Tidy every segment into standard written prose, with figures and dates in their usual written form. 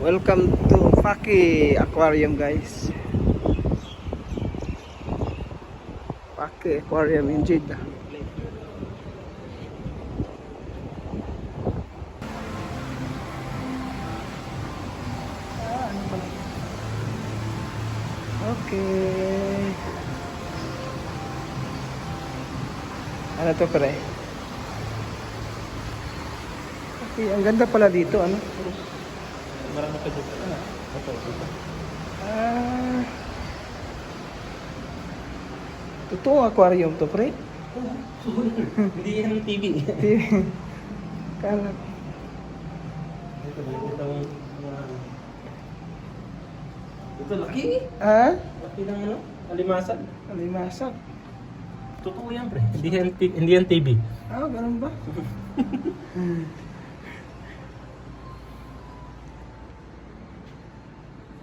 Welcome to Paki Aquarium, guys. Paki Aquarium in Jeddah. Okay. Ano to, pre? Okay, ang ganda pala dito, ano? Marami pa dito. Totoo aquarium to, pre? Hindi yan TV. Kala. Ito laki. Ah? Laki ng ano? Alimasan. Alimasak. Totoo yan, pre. Hindi yan TV. Ah, ganun ba?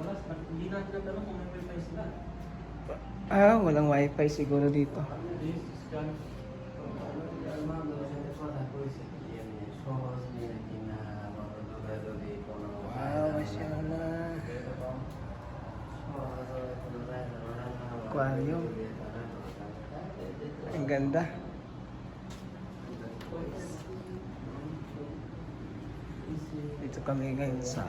Wala, hindi natin natanong kung may wifi sila. Ah, walang wifi siguro dito. Wow, masyaallah. Aquarium. Ang ganda. Dito kami ngayon sa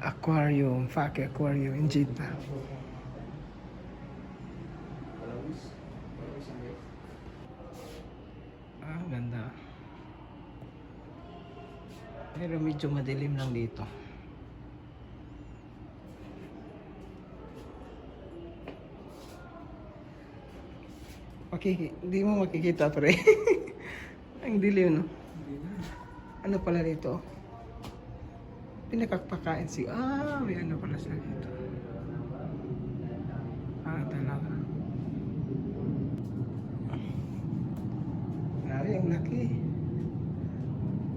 aquarium, Paki Aquarium in Jeddah. Ah, ganda. Pero medyo madilim lang dito. Okay, hindi mo makikita, pre. Ang dilim, no? Ano pala dito? Pinakapakain si... Ah, may ano pala siya dito. Ah, talaga. Nari, ang laki.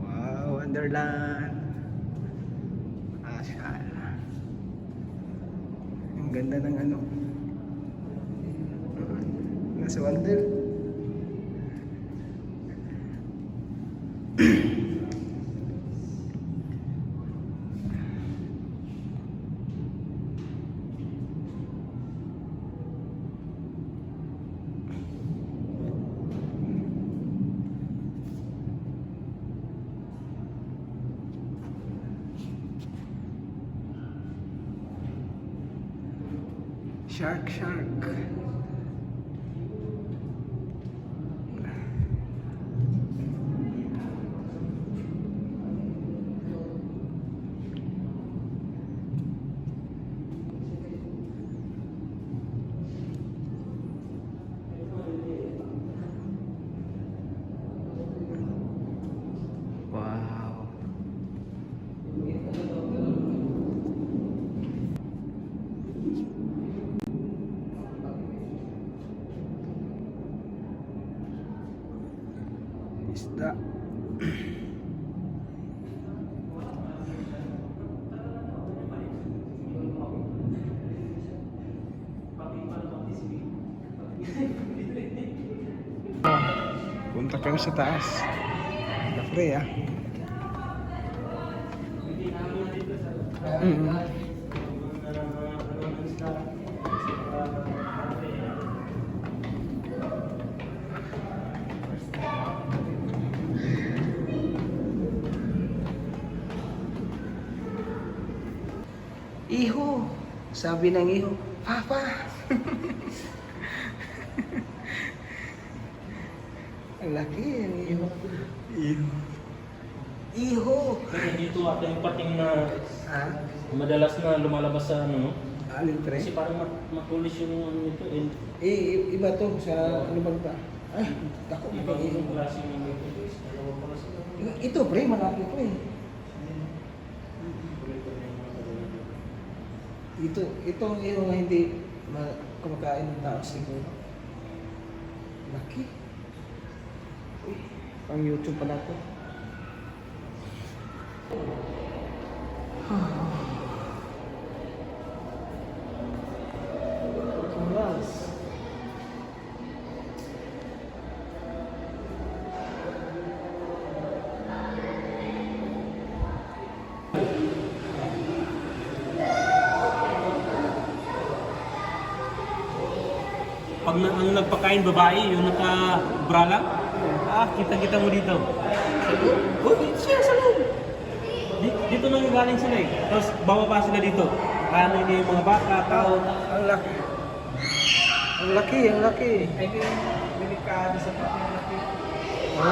Wow, Wonderland. Mashallah. Ang ganda ng ano. Nasa Wonder. Shark. Wow. Isda. Punta kami sa taas. Pre, ah. Iho, sabi ng iho, Papa. Ang laki ang iho. Iho. Pero dito ata yung pating na Ah, madalas na lumalabas sa ano, no? alin, pre? Kasi parang makulis yung ano nito. Iba to sa ano bang ba? Ay, tako Ibang iho. yung klase ng ito. Dalawa pala sila. Ito, pre, malaki to eh. Itong iho nga hindi kumakain ng tao siguro. Laki. Uy, pang YouTube pala to. Yes. ang nagpakain babae, yung naka-bra lang. Kita-kita mo dito. Oh, dito siya sa loob. Dito nang galing sila eh. Tapos bababa sila dito. Ano yung mga bata, tao. Ang laki. Ang laki, ang laki. Ay, delikado sa pati ang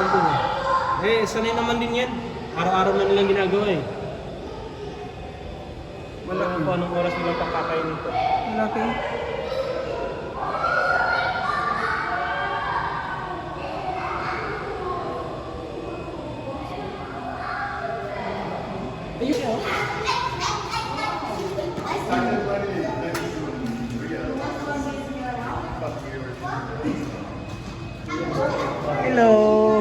laki. Sanay naman din yan. Araw-araw na nilang ginagawa eh. Malaki. Kung anong oras nilang pagkakain nito. Ang laki. Ayun oh. Hello.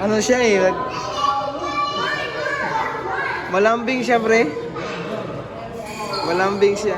Ano siya eh? Malambing siya, pre. Malambing siya.